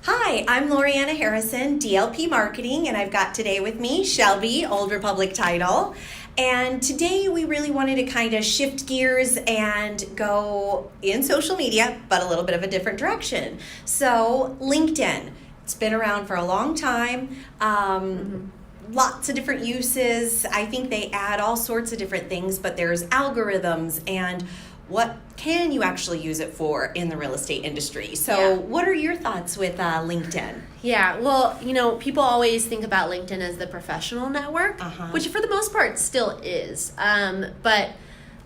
Hi, I'm Loriana Harrison, DLP Marketing, and I've got today with me Shelby, Old Republic title. And today we really wanted to kind of shift gears and go in social media, but a little bit of a different direction. So LinkedIn, it's been around for a long time. Lots of different uses. I think they add all sorts of different things, but there's algorithms and what can you actually use it for in the real estate industry? So what are your thoughts with LinkedIn? Yeah, well, people always think about LinkedIn as the professional network, which for the most part still is. But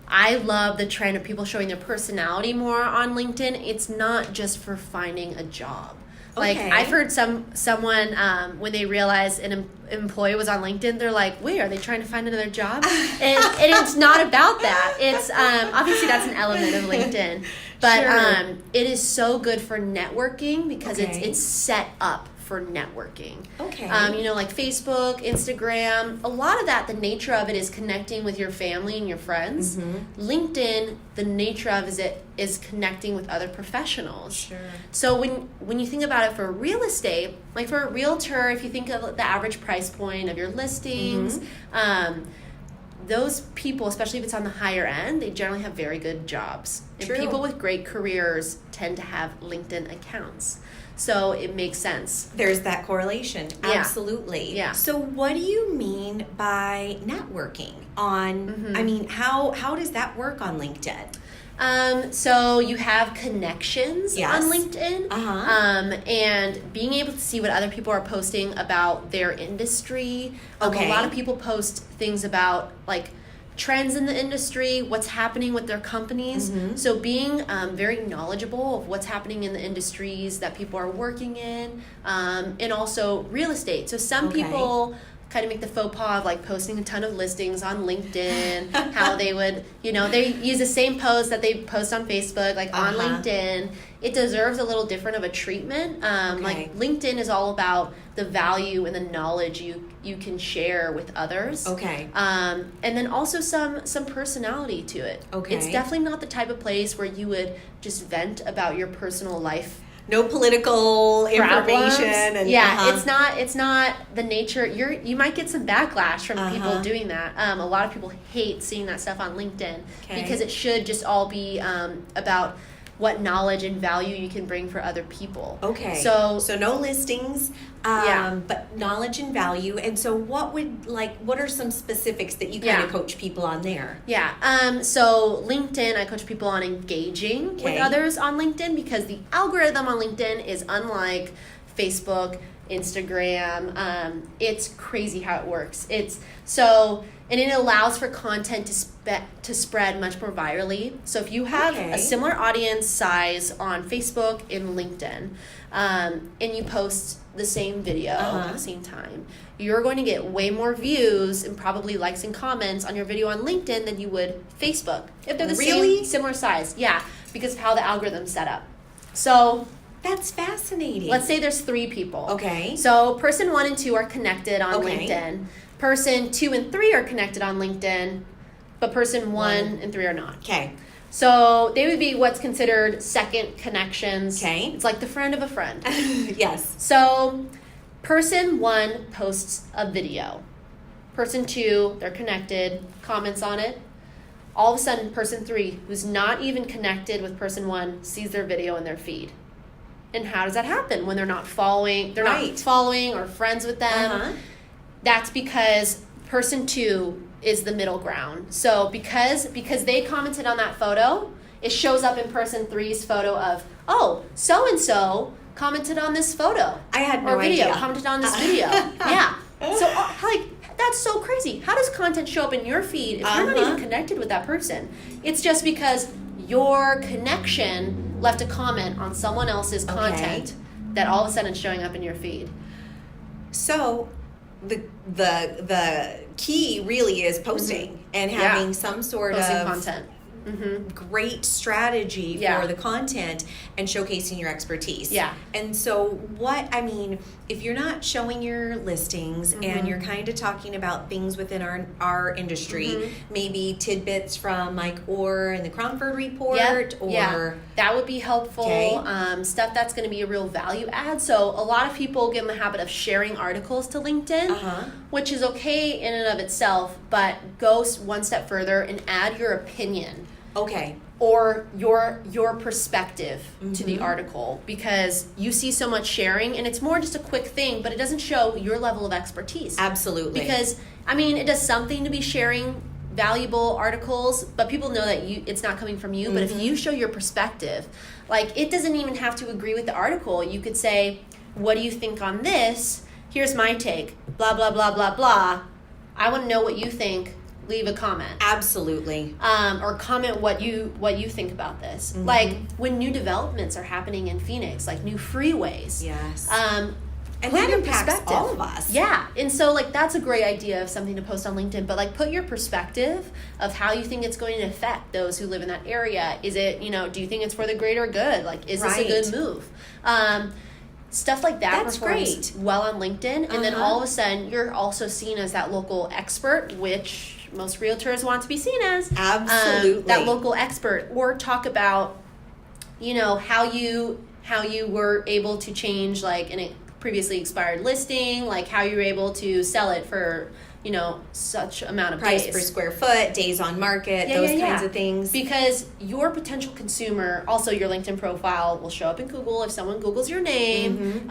I love the trend of people showing their personality more on LinkedIn. It's not just for finding a job. Like, I've heard someone, when they realize an employee was on LinkedIn, they're like, wait, are they trying to find another job? And it's not about that. It's, obviously that's an element of LinkedIn. But it is so good for networking because it's set up for networking. Like Facebook, Instagram, a lot of that, the nature of it is connecting with your family and your friends. LinkedIn, the nature of it is connecting with other professionals. So when you think about it for real estate, like for a realtor, if you think of the average price point of your listings, those people, especially if it's on the higher end, they generally have very good jobs. And people with great careers tend to have LinkedIn accounts. So it makes sense. There's that correlation. Absolutely. Yeah. So what do you mean by networking on, I mean, how does that work on LinkedIn? So you have connections on LinkedIn, and being able to see what other people are posting about their industry. A lot of people post things about like trends in the industry, what's happening with their companies. So being very knowledgeable of what's happening in the industries that people are working in, and also real estate. So some people kind of make the faux pas of like posting a ton of listings on LinkedIn, how they would, they use the same post that they post on Facebook, like on LinkedIn. It deserves a little different of a treatment. Like LinkedIn is all about the value and the knowledge you can share with others. And then also some personality to it. It's definitely not the type of place where you would just vent about your personal life. No political information. And, it's not the nature. You might get some backlash from people doing that. A lot of people hate seeing that stuff on LinkedIn because it should just all be about what knowledge and value you can bring for other people. So no listings, but knowledge and value. And so what are some specifics that you kind of coach people on there? So LinkedIn, I coach people on engaging with others on LinkedIn because the algorithm on LinkedIn is unlike Facebook, Instagram. It's crazy how it works. And it allows for content to spread much more virally. So if you have a similar audience size on Facebook and LinkedIn, and you post the same video at the same time, you're going to get way more views and probably likes and comments on your video on LinkedIn than you would Facebook. If they're the same similar size. Yeah, because of how the algorithm's set up. So that's fascinating. Let's say there's 3 people. So person 1 and 2 are connected on LinkedIn. Person 2 and 3 are connected on LinkedIn, but person 1 and 3 are not. So they would be what's considered second connections. It's like the friend of a friend. So person 1 posts a video. Person 2, they're connected, comments on it. All of a sudden, person 3, who's not even connected with person 1, sees their video in their feed. And how does that happen when they're not following? They're not following or friends with them. That's because person 2 is the middle ground. So because they commented on that photo, it shows up in person 3's photo of, so-and-so commented on this photo. I had no idea. Commented on this video. So, that's so crazy. How does content show up in your feed if you're not even connected with that person? It's just because your connection left a comment on someone else's content that all of a sudden is showing up in your feed. So the key really is posting and having some sort posting of content. great strategy Yeah. for the content and showcasing your expertise. Yeah. And so if you're not showing your listings and you're kind of talking about things within our industry, maybe tidbits from Mike Orr and the Cromford Report, that would be helpful. Okay. Stuff that's going to be a real value add. So a lot of people get in the habit of sharing articles to LinkedIn, which is okay in and of itself, but go one step further and add your opinion. Okay. Or your perspective to the article, because you see so much sharing and it's more just a quick thing, but it doesn't show your level of expertise. Absolutely. Because it does something to be sharing valuable articles, but people know that it's not coming from you. But if you show your perspective, like, it doesn't even have to agree with the article. You could say, what do you think on this? Here's my take. Blah, blah, blah, blah, blah. I want to know what you think. Leave a comment. Absolutely. Or comment what you think about this. Like, when new developments are happening in Phoenix, like new freeways. Yes. And that impacts all of us. Yeah. And so, like, that's a great idea of something to post on LinkedIn. But, like, put your perspective of how you think it's going to affect those who live in that area. Is it, do you think it's for the greater good? Like, is this a good move? Stuff like that That's performs great. Well on LinkedIn. And then all of a sudden, you're also seen as that local expert, which most realtors want to be seen as. Absolutely. That local expert. Or talk about, how you were able to change, like, in a previously expired listing, like how you were able to sell it for, such amount of price days. per square foot, days on market, those kinds of things. Because your potential consumer, also your LinkedIn profile will show up in Google if someone Googles your name.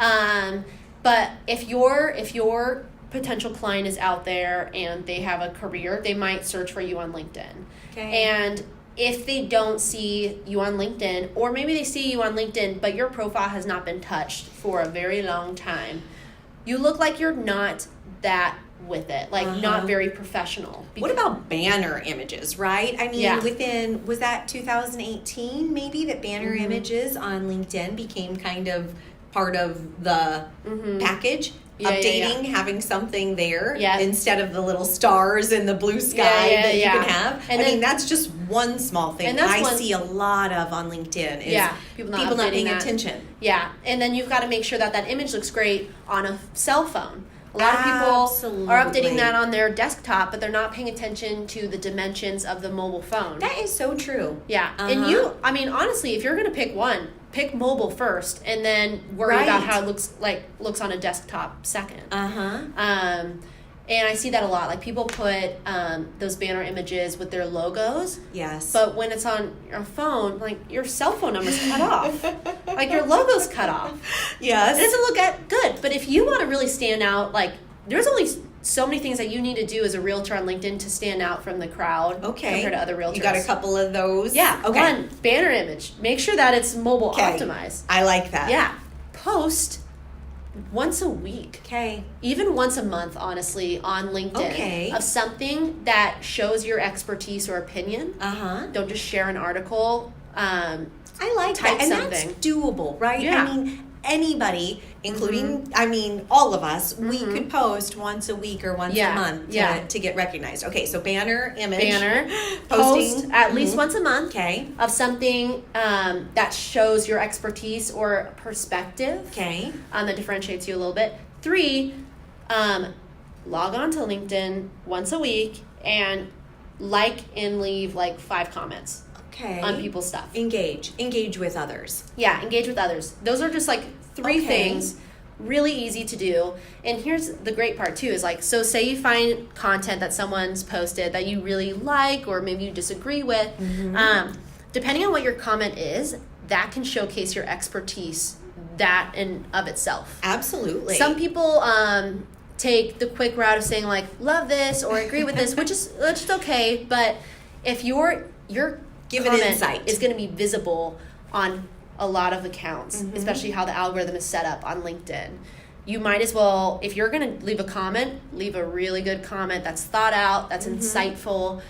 But if your potential client is out there and they have a career, they might search for you on LinkedIn. Okay. And if they don't see you on LinkedIn, or maybe they see you on LinkedIn, but your profile has not been touched for a very long time, you look like you're not that with it, like not very professional. What about banner images, right? Was that 2018 maybe that banner images on LinkedIn became kind of part of the package? Updating, having something there instead of the little stars and the blue sky that you can have. And that's just one small thing and I see a lot of on LinkedIn is people not paying attention. Yeah, and then you've got to make sure that image looks great on a cell phone. A lot of people are updating that on their desktop, but they're not paying attention to the dimensions of the mobile phone. That is so true. Yeah, and honestly, if you're going to pick one, pick mobile first, and then worry about how it looks on a desktop second. And I see that a lot. Like, people put those banner images with their logos. Yes. But when it's on your phone, like, your cell phone number's cut off. Like, your logo's cut off. Yes. It doesn't look good. But if you want to really stand out, like, there's only so many things that you need to do as a realtor on LinkedIn to stand out from the crowd compared to other realtors. You got a couple of those? Yeah. Okay. One, banner image. Make sure that it's mobile optimized. I like that. Yeah. Post once a week. Okay. Even once a month, honestly, on LinkedIn. Of something that shows your expertise or opinion. Don't just share an article. I like that. And that's doable, right? Yeah. Anybody, including, all of us, we could post once a week or once a month to get recognized. Okay, so banner, image. Post at least once a month. Okay. Of something that shows your expertise or perspective. Okay. That differentiates you a little bit. 3, log on to LinkedIn once a week and and leave 5 comments. Okay. On people's stuff. Engage with others. Yeah, engage with others. Those are just 3 things, really easy to do. And here's the great part too is so say you find content that someone's posted that you really like or maybe you disagree with. Depending on what your comment is, that can showcase your expertise, that in of itself. Absolutely. Some people take the quick route of saying love this or agree with this, which is okay. But if your give an insight is going to be visible on a lot of accounts, especially how the algorithm is set up on LinkedIn. You might as well, if you're going to leave a comment, leave a really good comment that's thought out, that's insightful.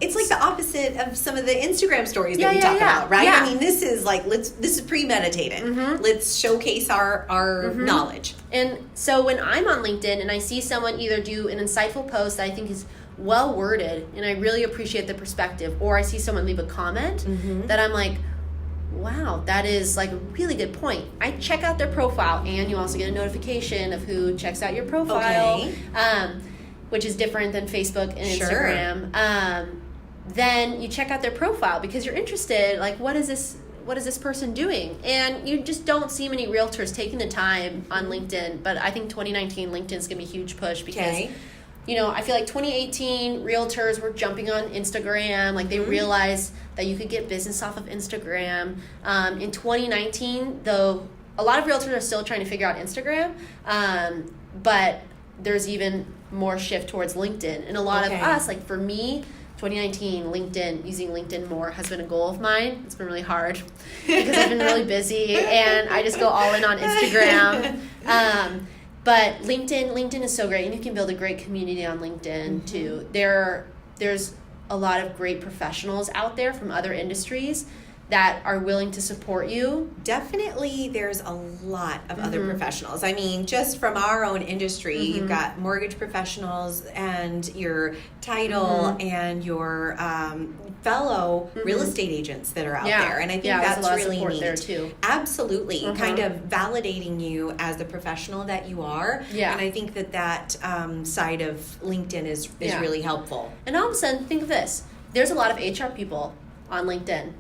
It's like the opposite of some of the Instagram stories that we talk about, right? Yeah. This is this is premeditated. Let's showcase our knowledge. And so when I'm on LinkedIn and I see someone either do an insightful post that I think is well worded and I really appreciate the perspective, or I see someone leave a comment that I'm like, wow, that is like a really good point. I check out their profile, and you also get a notification of who checks out your profile, which is different than Facebook and Instagram. Then you check out their profile because you're interested, like, what is this person doing? And you just don't see many realtors taking the time on LinkedIn. But I think 2019 LinkedIn's gonna be a huge push because I feel like 2018 realtors were jumping on Instagram, like they realized that you could get business off of Instagram. In 2019, though, a lot of realtors are still trying to figure out Instagram, but there's even more shift towards LinkedIn. And a lot of us, like for me, 2019, using LinkedIn more has been a goal of mine. It's been really hard because I've been really busy and I just go all in on Instagram. But LinkedIn is so great, and you can build a great community on LinkedIn too. There's a lot of great professionals out there from other industries that are willing to support you. Definitely, there's a lot of other professionals. I mean, just from our own industry, you've got mortgage professionals and your title and your fellow real estate agents that are out there. And I think that's really neat. There too. Absolutely. Kind of validating you as the professional that you are. Yeah. And I think that side of LinkedIn is really helpful. And all of a sudden, think of this. There's a lot of HR people on LinkedIn.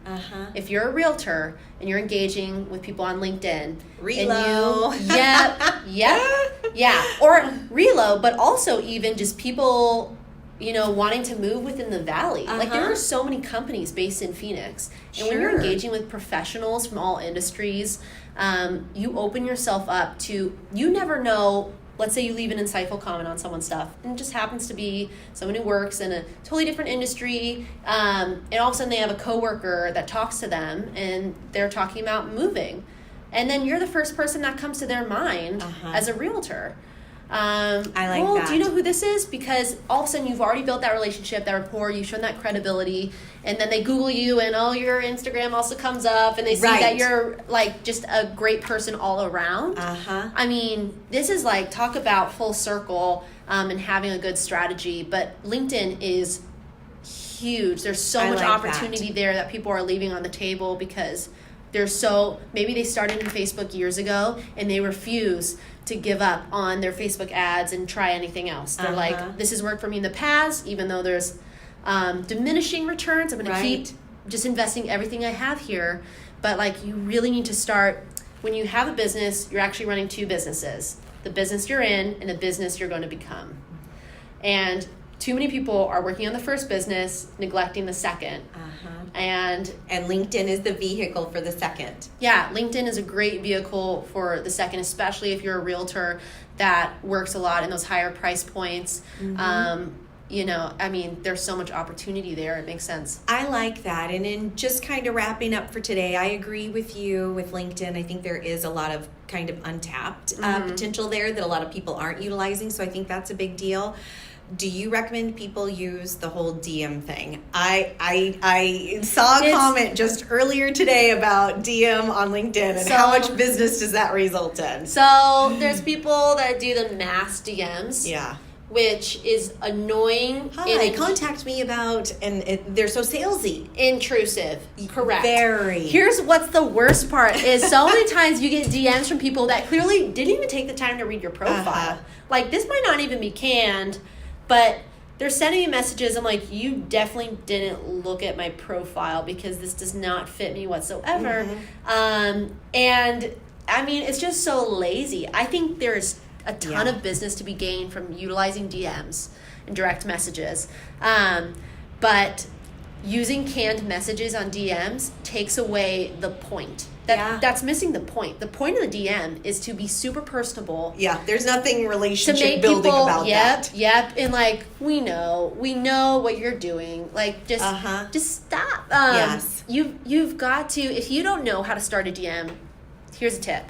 If you're a realtor and you're engaging with people on LinkedIn, Relo. Or Relo, but also even just people, wanting to move within the valley. Like there are so many companies based in Phoenix, and when you're engaging with professionals from all industries, you open yourself up to, you never know. Let's say you leave an insightful comment on someone's stuff, and it just happens to be someone who works in a totally different industry, and all of a sudden they have a coworker that talks to them, and they're talking about moving, and then you're the first person that comes to their mind as a realtor. I like that. Do you know who this is? Because all of a sudden you've already built that relationship, that rapport, you've shown that credibility, and then they Google you and your Instagram also comes up, and they see that you're like just a great person all around. I mean, this is like, talk about full circle and having a good strategy, but LinkedIn is huge. There's so much opportunity there that people are leaving on the table because maybe they started in Facebook years ago and they refuse to give up on their Facebook ads and try anything else. They're like, this has worked for me in the past, even though there's diminishing returns. I'm going to keep just investing everything I have here. But like, you really need to start, when you have a business, you're actually running two businesses. The business you're in and the business you're going to become. And too many people are working on the first business, neglecting the second. And LinkedIn is the vehicle for the second. Yeah, LinkedIn is a great vehicle for the second, especially if you're a realtor that works a lot in those higher price points. I mean, there's so much opportunity there. It makes sense. I like that. And in just kind of wrapping up for today, I agree with you with LinkedIn. I think there is a lot of kind of untapped potential there that a lot of people aren't utilizing. So I think that's a big deal. Do you recommend people use the whole DM thing? I saw a comment just earlier today about DM on LinkedIn and how much business does that result in? So there's people that do the mass DMs. Yeah. Which is annoying. Contact me about, and they're so salesy. Intrusive. Correct. Very. Here's what's the worst part is so many times you get DMs from people that clearly didn't even take the time to read your profile. Like, this might not even be canned, but they're sending me messages. I'm like, you definitely didn't look at my profile because this does not fit me whatsoever. And I mean, it's just so lazy. I think there's a ton of business to be gained from utilizing DMs and direct messages. But using canned messages on DMs takes away the point. That's missing the point. The point of the DM is to be super personable. Yeah, there's nothing relationship building about that. Yep. And like, we know what you're doing. Like, just stop. Yes. You've got to, if you don't know how to start a DM, here's a tip.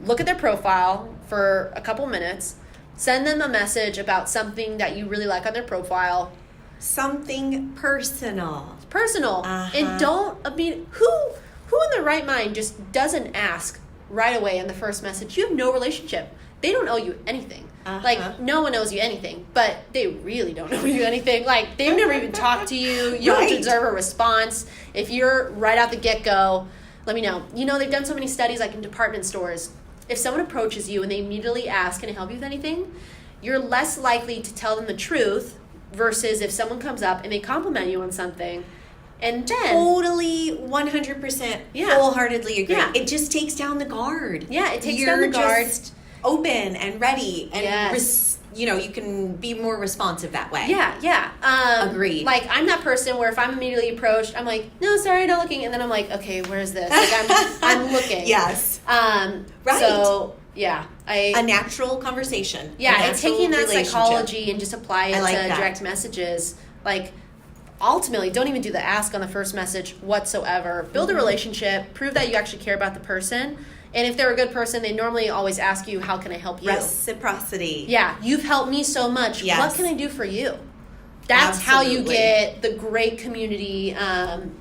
Look at their profile for a couple minutes. Send them a message about something that you really like on their profile. Something personal. And don't, who in their right mind just doesn't ask, right away in the first message, you have no relationship. They don't owe you anything. Like, no one owes you anything, but they really don't owe you anything. Like, they've never even talked to you. You don't deserve a response. If you're right out the get-go, let me know. You know, they've done so many studies, like in department stores. If someone approaches you and they immediately ask, can I help you with anything? You're less likely to tell them the truth versus if someone comes up and they compliment you on something. And then totally 100% wholeheartedly agree. Yeah. It just takes down the guard. Yeah, it takes down the guard. Just open and ready and you can be more responsive that way. Yeah. Agreed. Like, I'm that person where if I'm immediately approached, I'm like, no, sorry, not looking. And then I'm like, okay, where's this? Like, I'm looking. Yes. Right. So, yeah. A natural conversation. Yeah, and taking that psychology and just apply it to direct messages. Like, ultimately, don't even do the ask on the first message whatsoever. Build a relationship. Prove that you actually care about the person. And if they're a good person, they normally always ask you, how can I help you? Reciprocity. Yeah, you've helped me so much. Yes. What can I do for you? That's how you get the great community on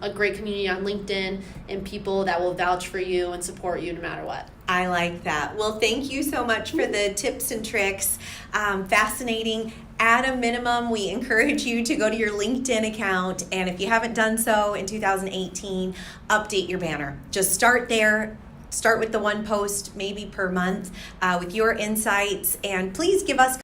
LinkedIn and people that will vouch for you and support you no matter what. I like that. Well, thank you so much for the tips and tricks. Fascinating. At a minimum, we encourage you to go to your LinkedIn account, and if you haven't done so in 2018, update your banner. Just start there. Start with the one post maybe per month with your insights, and please give us